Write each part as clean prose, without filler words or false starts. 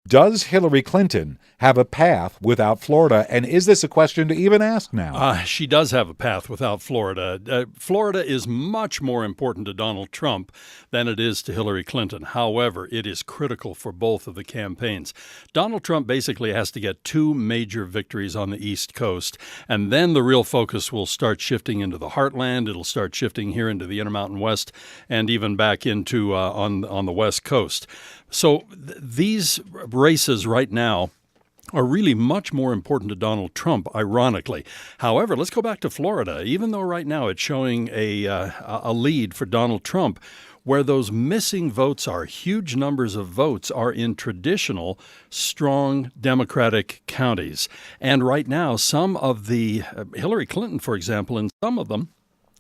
Does Hillary Clinton have a path without Florida? And is this a question to even ask now? She does have a path without Florida. Florida is much more important to Donald Trump than it is to Hillary Clinton. However, it is critical for both of the campaigns. Donald Trump basically has to get two major victories on the East Coast, and then the real focus will start shifting into the heartland. It'll start shifting here into the Intermountain West and even back into on the West Coast. So these races right now are really much more important to Donald Trump, ironically. However, let's go back to Florida. Even though right now it's showing a lead for Donald Trump, where those missing votes are, huge numbers of votes are in traditional, strong Democratic counties. And right now, some of the Hillary Clinton, for example, in some of them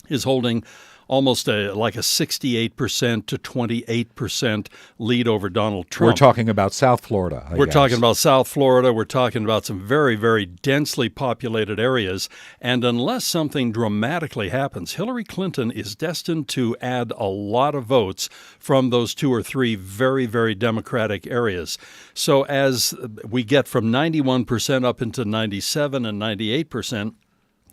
is holding almost like a 68% to 28% lead over Donald Trump. We're talking about South Florida, I We're guess. talking about South Florida. We're talking about some very, very densely populated areas. And unless something dramatically happens, Hillary Clinton is destined to add a lot of votes from those two or three very, very Democratic areas. So as we get from 91% up into 97 and 98%,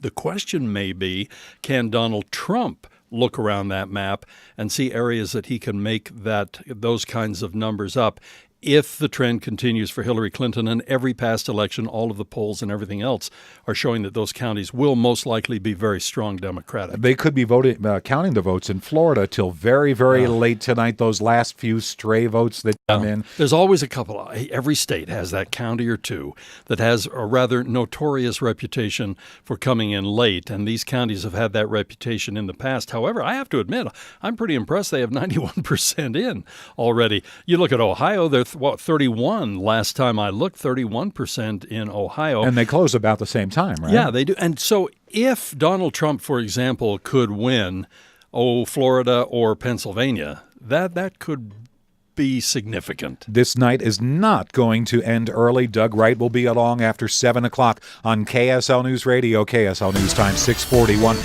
the question may be, can Donald Trump look around that map and see areas that he can make those kinds of numbers up if the trend continues for Hillary Clinton? And every past election, all of the polls and everything else are showing that those counties will most likely be very strong Democratic. They could be counting the votes in Florida till very, very late tonight, those last few stray votes that come in. There's always a couple. Every state has that county or two that has a rather notorious reputation for coming in late, and these counties have had that reputation in the past. However, I have to admit, I'm pretty impressed they have 91% in already. You look at Ohio, they're 31 last time I looked, 31% in Ohio. And they close about the same time, right? Yeah, they do. And so if Donald Trump, for example, could win, Florida or Pennsylvania, that could be significant. This night is not going to end early. Doug Wright will be along after 7 o'clock on KSL News Radio, KSL News Time 641.